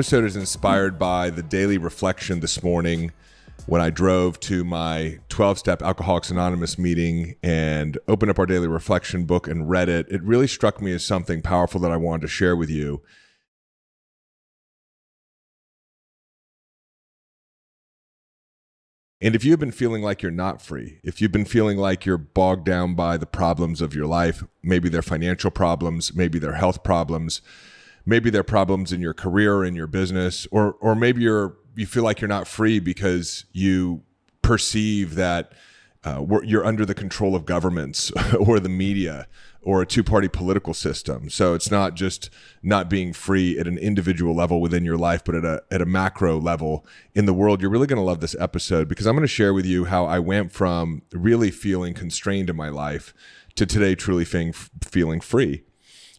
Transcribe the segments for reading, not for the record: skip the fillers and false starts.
Episode is inspired by the daily reflection this morning when I drove to my 12-step Alcoholics Anonymous meeting and opened up our daily reflection book and read it. It really struck me as something powerful that I wanted to share with you. And if you've been feeling like you're not free, if you've been feeling like you're bogged down by the problems of your life, maybe they're financial problems, maybe they're health problems, maybe they're problems in your career or in your business, or maybe you feel like you're not free because you perceive that you're under the control of governments or the media or a two-party political system. So it's not just not being free at an individual level within your life, but at a macro level in the world. You're really going to love this episode because I'm going to share with you how I went from really feeling constrained in my life to today truly feeling free.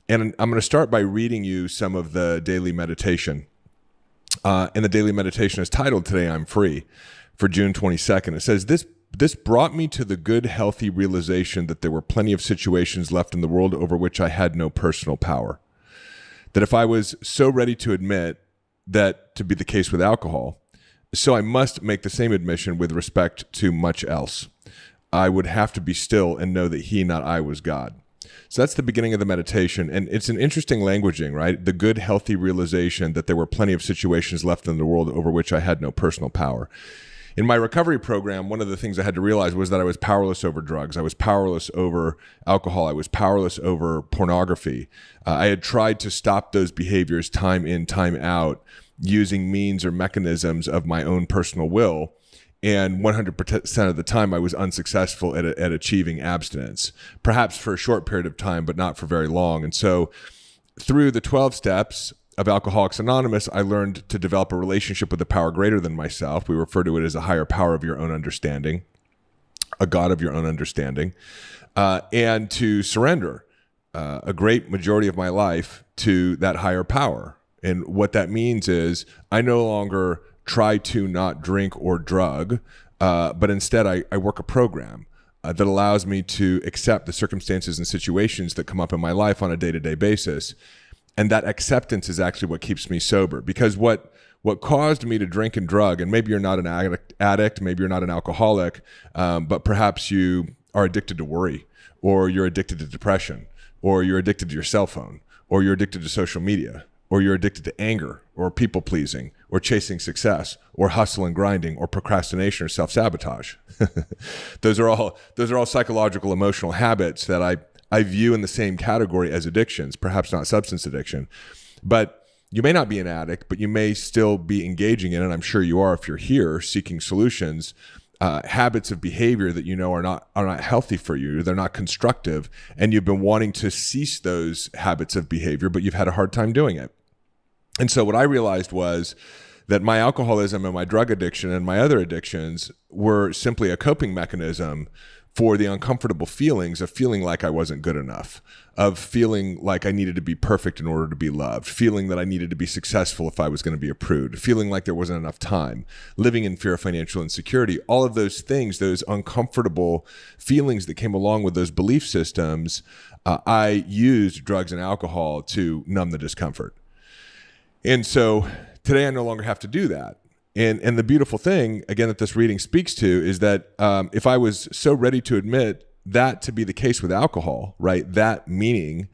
And I'm going to start by reading you some of the daily meditation. And the daily meditation is titled Today I'm Free for June 22nd. It says, This brought me to the good, healthy realization that there were plenty of situations left in the world over which I had no personal power. That if I was so ready to admit that to be the case with alcohol, so I must make the same admission with respect to much else. I would have to be still and know that he, not I, was God. So that's the beginning of the meditation. And it's an interesting languaging, right? The good, healthy realization that there were plenty of situations left in the world over which I had no personal power. In my recovery program, one of the things I had to realize was that I was powerless over drugs. I was powerless over alcohol. I was powerless over pornography. I had tried to stop those behaviors time in, time out, using means or mechanisms of my own personal will. And 100% of the time, I was unsuccessful at achieving abstinence, perhaps for a short period of time, but not for very long. And so through the 12 steps of Alcoholics Anonymous, I learned to develop a relationship with a power greater than myself. We refer to it as a higher power of your own understanding, a God of your own understanding, and to surrender a great majority of my life to that higher power. And what that means is I no longer try to not drink or drug, but instead I work a program that allows me to accept the circumstances and situations that come up in my life on a day-to-day basis. And that acceptance is actually what keeps me sober, because what caused me to drink and drug, and maybe you're not an addict, maybe you're not an alcoholic, but perhaps you are addicted to worry, or you're addicted to depression, or you're addicted to your cell phone, or you're addicted to social media, or you're addicted to anger, or people pleasing, or chasing success, or hustle and grinding, or procrastination, or self-sabotage. Those are all psychological, emotional habits that I view in the same category as addictions, perhaps not substance addiction. But you may not be an addict, but you may still be engaging in, and I'm sure you are if you're here seeking solutions, habits of behavior that you know are not healthy for you. They're not constructive, and you've been wanting to cease those habits of behavior, but you've had a hard time doing it. And so what I realized was that my alcoholism and my drug addiction and my other addictions were simply a coping mechanism for the uncomfortable feelings of feeling like I wasn't good enough, of feeling like I needed to be perfect in order to be loved, feeling that I needed to be successful if I was going to be approved, feeling like there wasn't enough time, living in fear of financial insecurity. All of those things, those uncomfortable feelings that came along with those belief systems, I used drugs and alcohol to numb the discomfort. And so today I no longer have to do that. And the beautiful thing, again, that this reading speaks to is that if I was so ready to admit that to be the case with alcohol, right, that meaning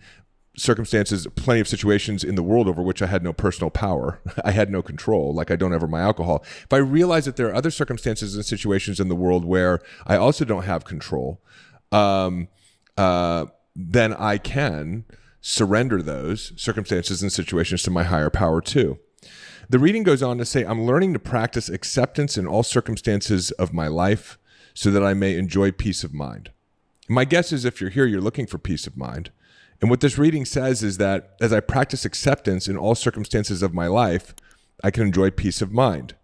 circumstances, plenty of situations in the world over which I had no personal power, I had no control, like I don't over my alcohol. If I realize that there are other circumstances and situations in the world where I also don't have control, then I can surrender those circumstances and situations to my higher power too. The reading goes on to say, I'm learning to practice acceptance in all circumstances of my life so that I may enjoy peace of mind. My guess is if you're here, you're looking for peace of mind. And what this reading says is that as I practice acceptance in all circumstances of my life, I can enjoy peace of mind.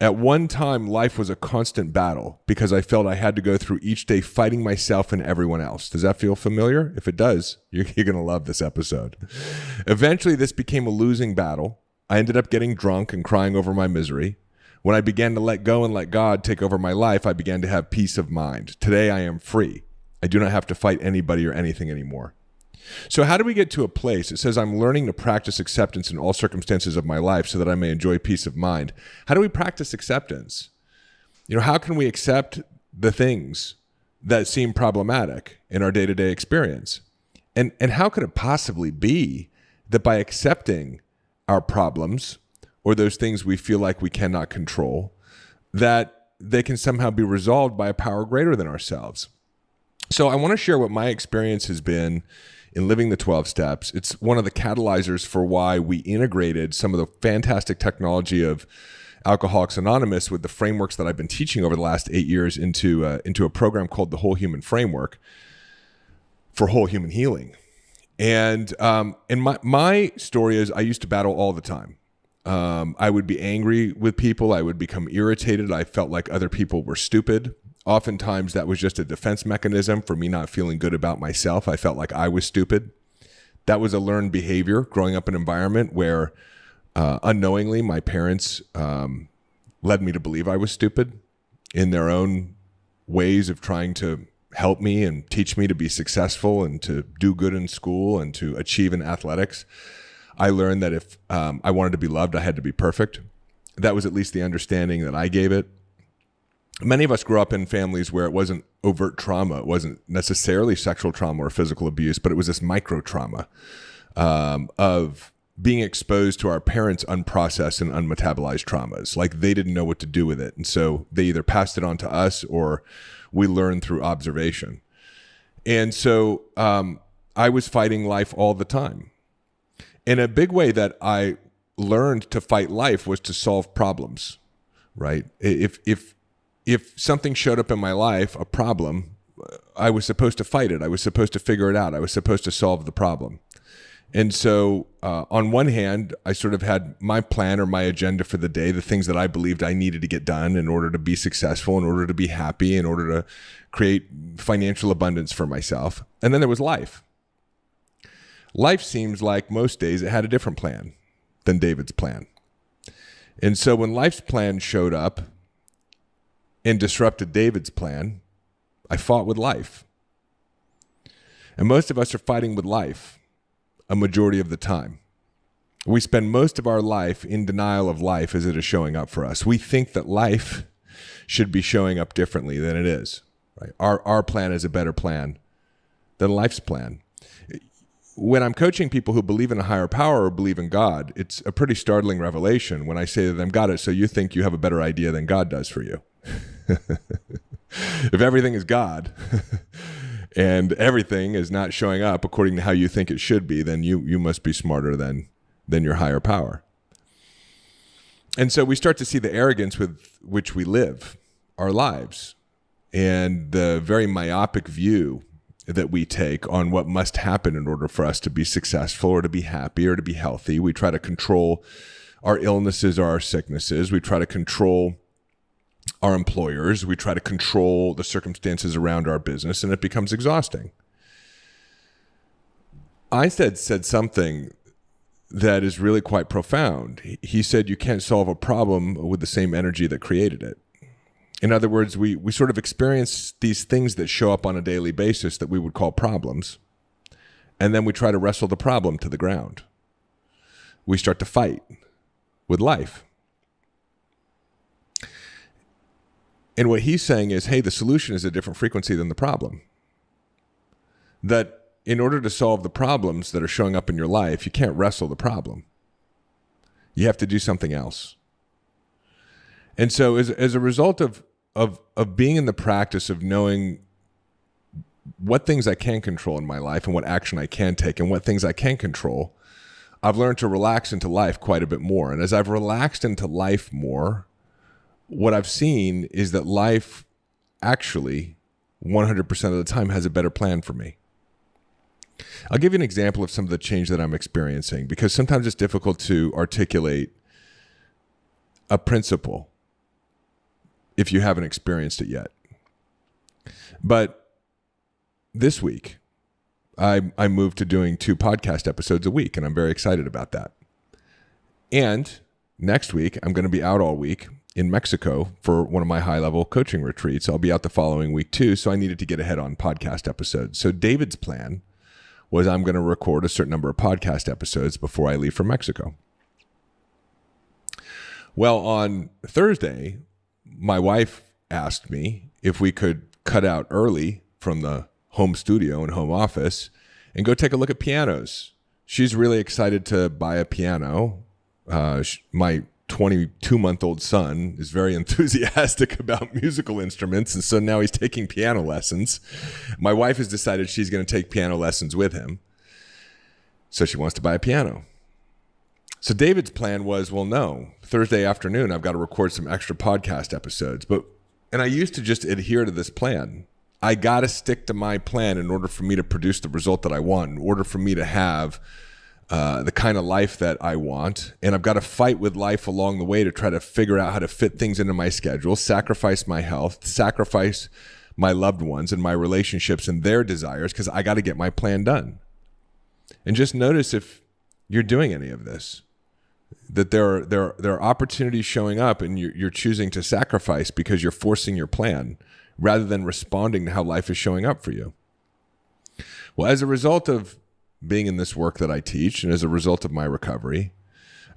At one time, life was a constant battle because I felt I had to go through each day fighting myself and everyone else. Does that feel familiar? If it does, you're going to love this episode. Eventually, this became a losing battle. I ended up getting drunk and crying over my misery. When I began to let go and let God take over my life, I began to have peace of mind. Today, I am free. I do not have to fight anybody or anything anymore. So how do we get to a place? It says, I'm learning to practice acceptance in all circumstances of my life so that I may enjoy peace of mind. How do we practice acceptance? How can we accept the things that seem problematic in our day-to-day experience? And how could it possibly be that by accepting our problems or those things we feel like we cannot control, that they can somehow be resolved by a power greater than ourselves? So I want to share what my experience has been in living the 12 steps. It's one of the catalyzers for why we integrated some of the fantastic technology of Alcoholics Anonymous with the frameworks that I've been teaching over the last 8 years into a program called the Whole Human Framework for whole human healing. And my story is I used to battle all the time. I would be angry with people. I would become irritated. I felt like other people were stupid. Oftentimes that was just a defense mechanism for me not feeling good about myself. I felt like I was stupid. That was a learned behavior growing up in an environment where unknowingly my parents led me to believe I was stupid in their own ways of trying to help me and teach me to be successful and to do good in school and to achieve in athletics. I learned that if I wanted to be loved, I had to be perfect. That was at least the understanding that I gave it. Many of us grew up in families where it wasn't overt trauma. It wasn't necessarily sexual trauma or physical abuse, but it was this micro trauma of being exposed to our parents' unprocessed and unmetabolized traumas. Like they didn't know what to do with it. And so they either passed it on to us or we learned through observation. And so I was fighting life all the time. In a big way that I learned to fight life was to solve problems, right? If something showed up in my life, a problem, I was supposed to fight it. I was supposed to figure it out. I was supposed to solve the problem. And so on one hand, I sort of had my plan or my agenda for the day, the things that I believed I needed to get done in order to be successful, in order to be happy, in order to create financial abundance for myself. And then there was life. Life seems like most days it had a different plan than David's plan. And so when life's plan showed up and disrupted David's plan, I fought with life. And most of us are fighting with life a majority of the time. We spend most of our life in denial of life as it is showing up for us. We think that life should be showing up differently than it is. Right? Our plan is a better plan than life's plan. When I'm coaching people who believe in a higher power or believe in God, it's a pretty startling revelation when I say to them, got it, so you think you have a better idea than God does for you. If everything is God and everything is not showing up according to how you think it should be, then you must be smarter than your higher power. And so we start to see the arrogance with which we live our lives and the very myopic view that we take on what must happen in order for us to be successful or to be happy or to be healthy. We try to control our illnesses or our sicknesses. We try to control our employers. We try to control the circumstances around our business, and it becomes exhausting. Einstein said something that is really quite profound. He said you can't solve a problem with the same energy that created it. In other words, we sort of experience these things that show up on a daily basis that we would call problems, and then we try to wrestle the problem to the ground. We start to fight with life. And what he's saying is, hey, the solution is a different frequency than the problem. That in order to solve the problems that are showing up in your life, you can't wrestle the problem. You have to do something else. And so as a result of being in the practice of knowing what things I can control in my life and what action I can take and what things I can control, I've learned to relax into life quite a bit more. And as I've relaxed into life more, what I've seen is that life actually 100% of the time has a better plan for me. I'll give you an example of some of the change that I'm experiencing, because sometimes it's difficult to articulate a principle if you haven't experienced it yet. But this week, I moved to doing 2 podcast episodes a week, and I'm very excited about that. And next week, I'm going to be out all week in Mexico for one of my high-level coaching retreats. I'll be out the following week too, so I needed to get ahead on podcast episodes. So David's plan was I'm going to record a certain number of podcast episodes before I leave for Mexico. Well, on Thursday, my wife asked me if we could cut out early from the home studio and home office and go take a look at pianos. She's really excited to buy a piano. My 22-month-old son is very enthusiastic about musical instruments, and so now he's taking piano lessons. My wife has decided she's going to take piano lessons with him, so she wants to buy a piano. So David's plan was, well, no, Thursday afternoon I've got to record some extra podcast episodes. And I used to just adhere to this plan. I got to stick to my plan in order for me to produce the result that I want, in order for me to have the kind of life that I want. And I've got to fight with life along the way to try to figure out how to fit things into my schedule, sacrifice my health, sacrifice my loved ones and my relationships and their desires, because I got to get my plan done. And just notice if you're doing any of this, that there are opportunities showing up and you're choosing to sacrifice because you're forcing your plan rather than responding to how life is showing up for you. Well, as a result of being in this work that I teach, and as a result of my recovery,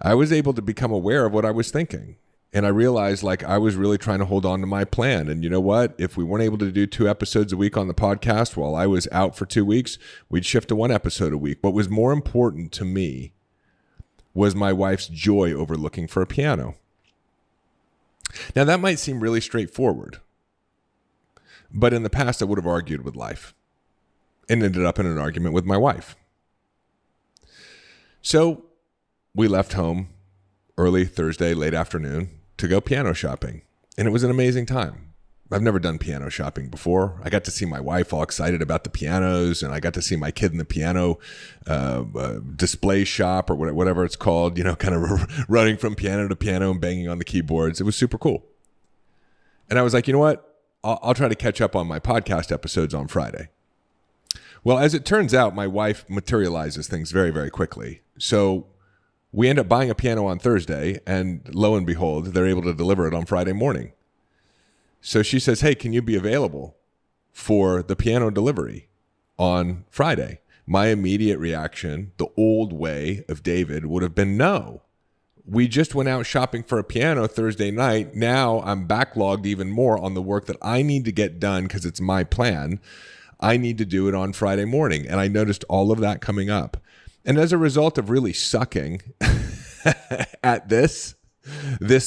I was able to become aware of what I was thinking. And I realized I was really trying to hold on to my plan. And you know what? If we weren't able to do 2 episodes a week on the podcast while I was out for 2 weeks, we'd shift to 1 episode a week. What was more important to me was my wife's joy over looking for a piano. Now that might seem really straightforward, but in the past I would have argued with life and ended up in an argument with my wife. So we left home early Thursday, late afternoon to go piano shopping. And it was an amazing time. I've never done piano shopping before. I got to see my wife all excited about the pianos, and I got to see my kid in the piano display shop or whatever it's called, kind of running from piano to piano and banging on the keyboards. It was super cool. And I was like, you know what? I'll try to catch up on my podcast episodes on Friday. Well, as it turns out, my wife materializes things very, very quickly. So we end up buying a piano on Thursday, and lo and behold, they're able to deliver it on Friday morning. So she says, hey, can you be available for the piano delivery on Friday? My immediate reaction, the old way of David, would have been no. We just went out shopping for a piano Thursday night. Now I'm backlogged even more on the work that I need to get done because it's my plan. I need to do it on Friday morning. And I noticed all of that coming up. And as a result of really sucking at this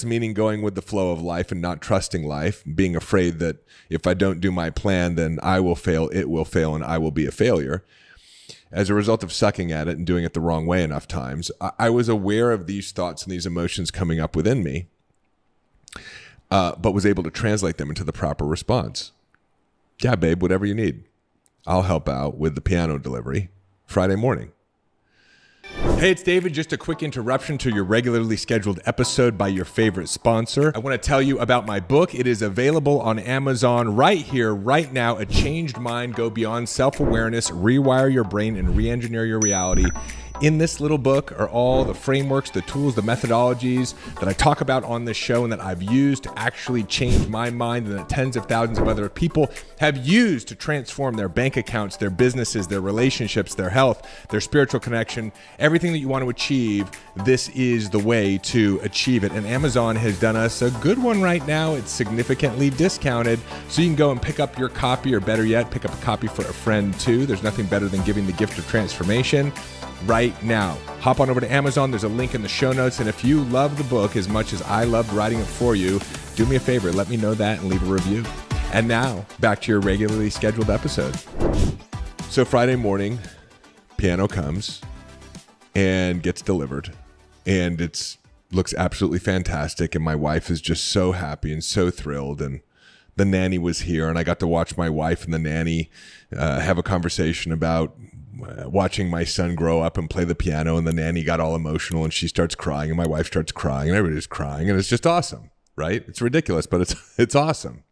meaning going with the flow of life and not trusting life, being afraid that if I don't do my plan, then I will fail, it will fail, and I will be a failure. As a result of sucking at it and doing it the wrong way enough times, I was aware of these thoughts and these emotions coming up within me, but was able to translate them into the proper response. Yeah, babe, whatever you need. I'll help out with the piano delivery Friday morning. Hey, it's David. Just a quick interruption to your regularly scheduled episode by your favorite sponsor. I want to tell you about my book. It is available on Amazon right here, right now. A Changed Mind, Go Beyond Self-Awareness, Rewire Your Brain, and Re-Engineer Your Reality. In this little book are all the frameworks, the tools, the methodologies that I talk about on this show and that I've used to actually change my mind and that tens of thousands of other people have used to transform their bank accounts, their businesses, their relationships, their health, their spiritual connection, everything that you want to achieve. This is the way to achieve it. And Amazon has done us a good one right now. It's significantly discounted. So you can go and pick up your copy, or better yet, pick up a copy for a friend too. There's nothing better than giving the gift of transformation right now. Hop on over to Amazon. There's a link in the show notes. And if you love the book as much as I loved writing it for you, do me a favor, let me know that and leave a review. And now back to your regularly scheduled episode. So Friday morning, piano comes and gets delivered, and it looks absolutely fantastic. And my wife is just so happy and so thrilled. And the nanny was here, and I got to watch my wife and the nanny have a conversation about watching my son grow up and play the piano. And the nanny got all emotional, and she starts crying, and my wife starts crying, and everybody's crying, and it's just awesome, right? It's ridiculous, but it's awesome.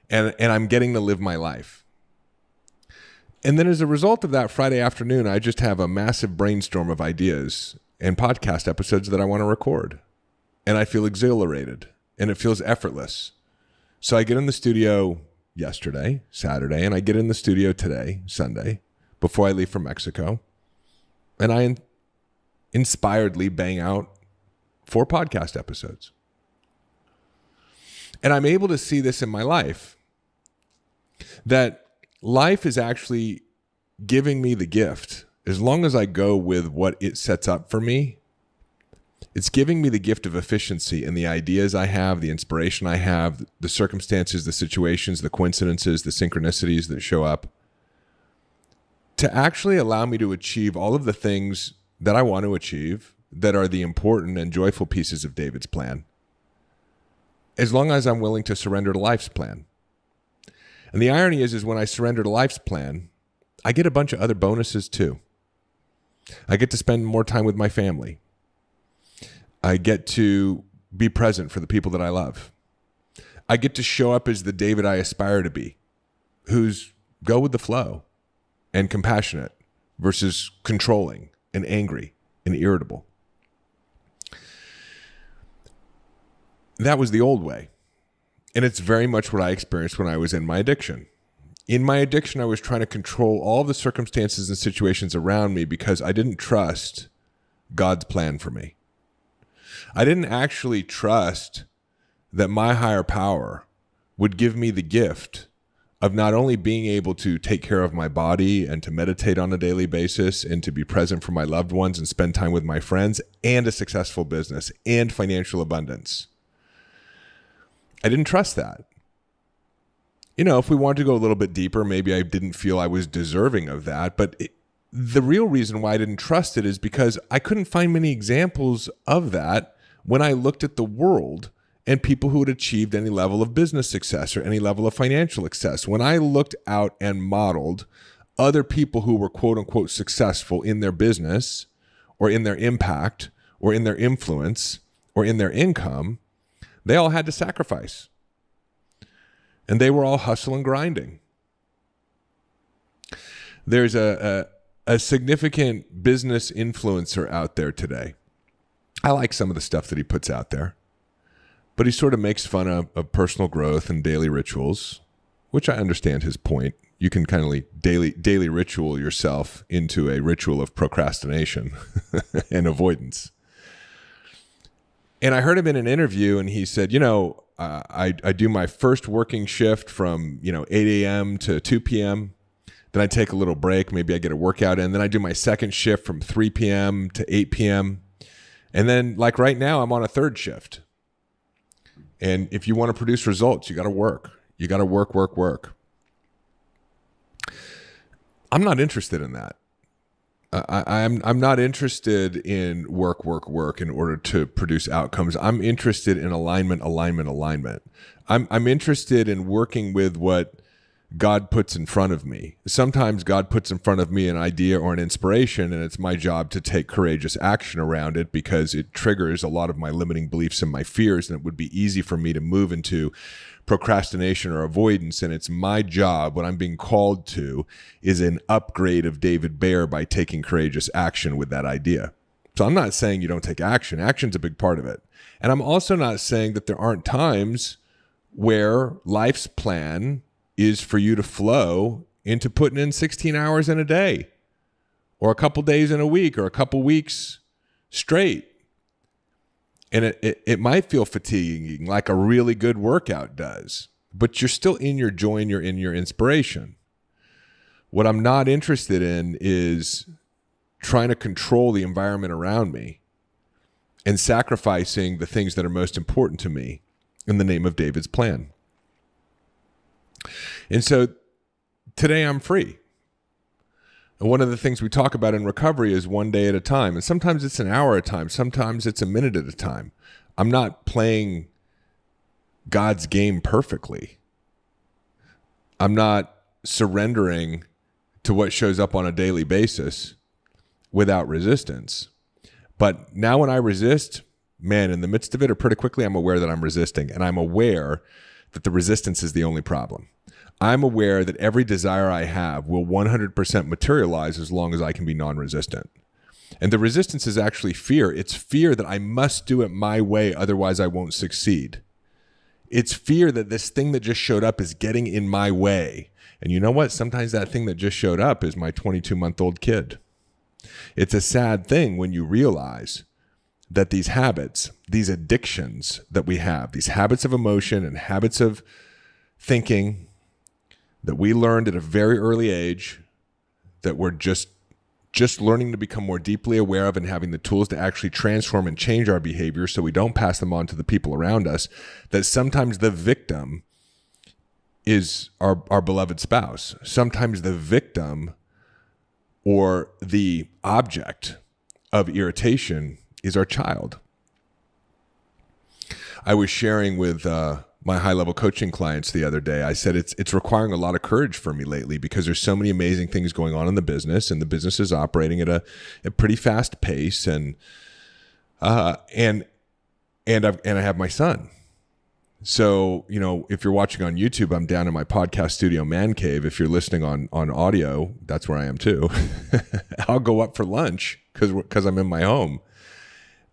And I'm getting to live my life. And then as a result of that, Friday afternoon, I just have a massive brainstorm of ideas and podcast episodes that I want to record. And I feel exhilarated, and it feels effortless. So I get in the studio yesterday, Saturday, and I get in the studio today, Sunday, before I leave for Mexico. And I inspiredly bang out 4 podcast episodes. And I'm able to see this in my life, that life is actually giving me the gift. As long as I go with what it sets up for me, it's giving me the gift of efficiency in the ideas I have, the inspiration I have, the circumstances, the situations, the coincidences, the synchronicities that show up, to actually allow me to achieve all of the things that I want to achieve that are the important and joyful pieces of David's plan, as long as I'm willing to surrender to life's plan. And the irony is when I surrender to life's plan, I get a bunch of other bonuses too. I get to spend more time with my family. I get to be present for the people that I love. I get to show up as the David I aspire to be, who's go with the flow and compassionate versus controlling and angry and irritable. That was the old way. And it's very much what I experienced when I was in my addiction. In my addiction, I was trying to control all the circumstances and situations around me because I didn't trust God's plan for me. I didn't actually trust that my higher power would give me the gift of not only being able to take care of my body and to meditate on a daily basis and to be present for my loved ones and spend time with my friends and a successful business and financial abundance. I didn't trust that. If we want to go a little bit deeper, maybe I didn't feel I was deserving of that. But the real reason why I didn't trust it is because I couldn't find many examples of that when I looked at the world and people who had achieved any level of business success or any level of financial success. When I looked out and modeled other people who were quote unquote successful in their business or in their impact or in their influence or in their income, they all had to sacrifice. And they were all hustle and grinding. There's a significant business influencer out there today. I like some of the stuff that he puts out there, but he sort of makes fun of personal growth and daily rituals, which I understand his point. You can kind of daily ritual yourself into a ritual of procrastination and avoidance. And I heard him in an interview and he said, I do my first working shift from 8 a.m. to 2 p.m. Then I take a little break. Maybe I get a workout in. Then I do my second shift from 3 p.m. to 8 p.m. And then like right now, I'm on a third shift. And if you want to produce results, you got to work. You got to work. I'm not interested in that. I'm not interested in work in order to produce outcomes. I'm interested in alignment. I'm interested in working with what God puts in front of me. Sometimes God puts in front of me an idea or an inspiration, and it's my job to take courageous action around it because it triggers a lot of my limiting beliefs and my fears, and it would be easy for me to move into procrastination or avoidance. And it's my job, what I'm being called to is an upgrade of David Bayer by taking courageous action with that idea. So I'm not saying you don't take action. Action's a big part of it. And I'm also not saying that there aren't times where life's plan is for you to flow into putting in 16 hours in a day or a couple days in a week or a couple weeks straight. And it might feel fatiguing like a really good workout does, but you're still in your joy and you're in your inspiration. What I'm not interested in is trying to control the environment around me and sacrificing the things that are most important to me in the name of David's plan. And so today I'm free. And one of the things we talk about in recovery is one day at a time. And sometimes it's an hour at a time. Sometimes it's a minute at a time. I'm not playing God's game perfectly. I'm not surrendering to what shows up on a daily basis without resistance. But now when I resist, man, in the midst of it or pretty quickly, I'm aware that I'm resisting. And I'm aware that the resistance is the only problem. I'm aware that every desire I have will 100% materialize as long as I can be non-resistant. And the resistance is actually fear. It's fear that I must do it my way, otherwise I won't succeed. It's fear that this thing that just showed up is getting in my way. And you know what? Sometimes that thing that just showed up is my 22-month-old kid. It's a sad thing when you realize that these habits, these addictions that we have, these habits of emotion and habits of thinking that we learned at a very early age, that we're just learning to become more deeply aware of and having the tools to actually transform and change our behavior so we don't pass them on to the people around us, that sometimes the victim is our beloved spouse. Sometimes the victim or the object of irritation is our child. I was sharing with my high-level coaching clients the other day. I said it's requiring a lot of courage for me lately because there's so many amazing things going on in the business, and the business is operating at a pretty fast pace, and I have my son. So, if you're watching on YouTube, I'm down in my podcast studio, Man Cave. If you're listening on audio, that's where I am too. I'll go up for lunch because I'm in my home,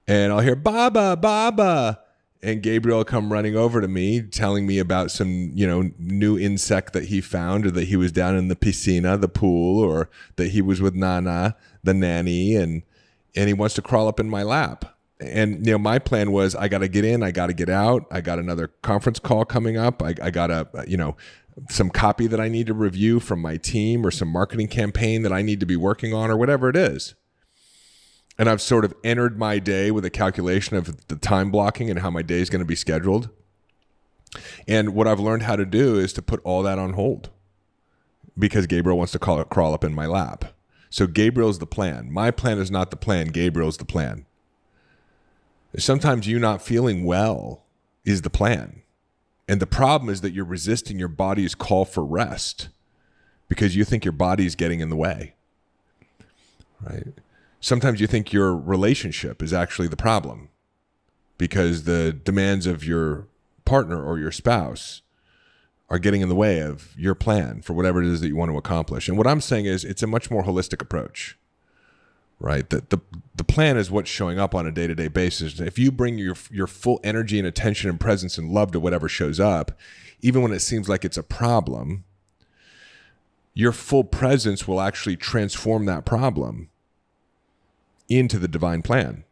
and I'll hear Baba, Baba. And Gabriel will come running over to me, telling me about some, new insect that he found, or that he was down in the piscina, the pool, or that he was with Nana, the nanny, and he wants to crawl up in my lap. And, my plan was, I got to get in, I got to get out. I got another conference call coming up. I got some copy that I need to review from my team, or some marketing campaign that I need to be working on, or whatever it is. And I've sort of entered my day with a calculation of the time blocking and how my day is going to be scheduled. And what I've learned how to do is to put all that on hold because Gabriel wants to crawl up in my lap. So Gabriel's the plan. My plan is not the plan. Gabriel's the plan. Sometimes you not feeling well is the plan. And the problem is that you're resisting your body's call for rest because you think your body is getting in the way, right? Sometimes you think your relationship is actually the problem because the demands of your partner or your spouse are getting in the way of your plan for whatever it is that you want to accomplish. And what I'm saying is it's a much more holistic approach, right? The plan is what's showing up on a day-to-day basis. If you bring your full energy and attention and presence and love to whatever shows up, even when it seems like it's a problem, your full presence will actually transform that problem into the divine plan.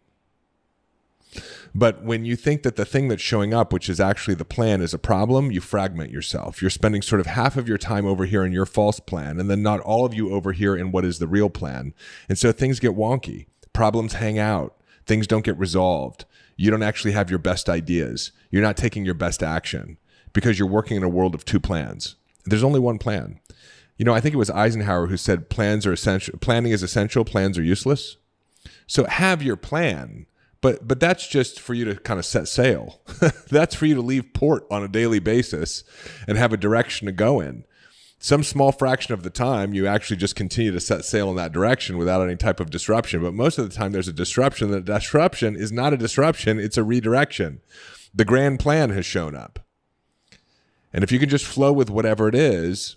But when you think that the thing that's showing up, which is actually the plan, is a problem, you fragment yourself. You're spending sort of half of your time over here in your false plan, and then not all of you over here in what is the real plan. And so things get wonky. Problems hang out. Things don't get resolved. You don't actually have your best ideas. You're not taking your best action because you're working in a world of two plans. There's only one plan. I think it was Eisenhower who said plans are essential. Planning is essential. Plans are useless. So have your plan, but that's just for you to kind of set sail. That's for you to leave port on a daily basis and have a direction to go in. Some small fraction of the time, you actually just continue to set sail in that direction without any type of disruption. But most of the time, there's a disruption. The disruption is not a disruption. It's a redirection. The grand plan has shown up. And if you can just flow with whatever it is,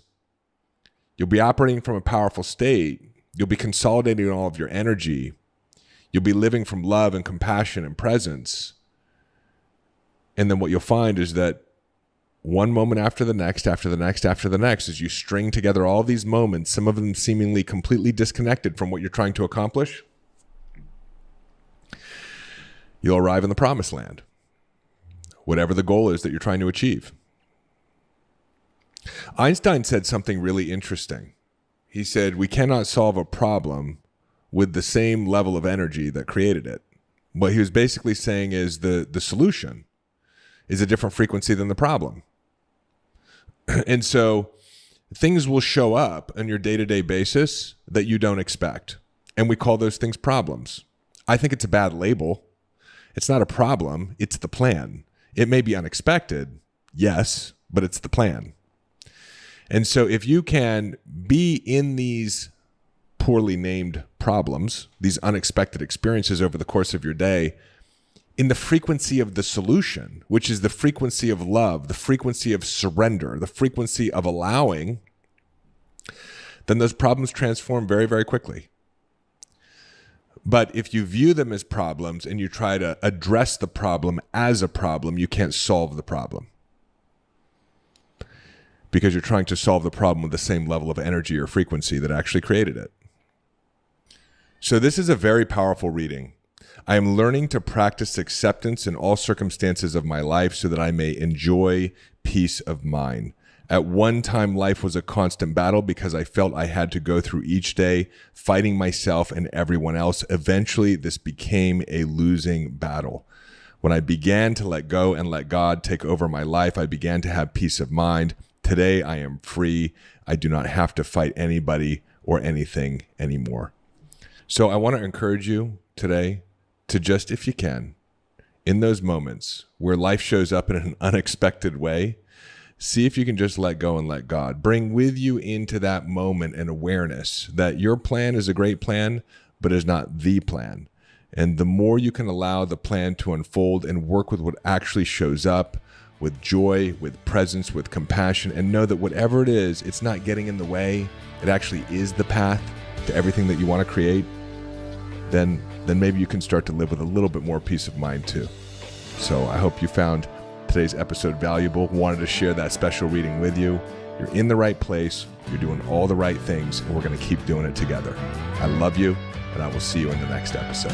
you'll be operating from a powerful state. You'll be consolidating all of your energy. You'll be living from love and compassion and presence. And then what you'll find is that one moment after the next, after the next, after the next, as you string together all these moments, some of them seemingly completely disconnected from what you're trying to accomplish, you'll arrive in the promised land, whatever the goal is that you're trying to achieve. Einstein said something really interesting. He said, we cannot solve a problem with the same level of energy that created it. What he was basically saying is the solution is a different frequency than the problem. And so things will show up on your day-to-day basis that you don't expect. And we call those things problems. I think it's a bad label. It's not a problem. It's the plan. It may be unexpected, yes, but it's the plan. And so if you can be in these poorly named problems, these unexpected experiences over the course of your day, in the frequency of the solution, which is the frequency of love, the frequency of surrender, the frequency of allowing, then those problems transform very, very quickly. But if you view them as problems and you try to address the problem as a problem, you can't solve the problem. because you're trying to solve the problem with the same level of energy or frequency that actually created it. So this is a very powerful reading. I am learning to practice acceptance in all circumstances of my life so that I may enjoy peace of mind. At one time, life was a constant battle because I felt I had to go through each day fighting myself and everyone else. Eventually, this became a losing battle. When I began to let go and let God take over my life, I began to have peace of mind. Today, I am free. I do not have to fight anybody or anything anymore. So I want to encourage you today to just, if you can, in those moments where life shows up in an unexpected way, see if you can just let go and let God. Bring with you into that moment an awareness that your plan is a great plan, but is not the plan. And the more you can allow the plan to unfold and work with what actually shows up, with joy, with presence, with compassion, and know that whatever it is, it's not getting in the way. It actually is the path to everything that you want to create. Then maybe you can start to live with a little bit more peace of mind too. So I hope you found today's episode valuable. Wanted to share that special reading with you. You're in the right place. You're doing all the right things, and we're going to keep doing it together. I love you, and I will see you in the next episode.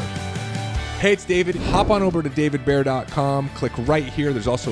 Hey, it's David. Hop on over to davidbear.com. Click right here. There's also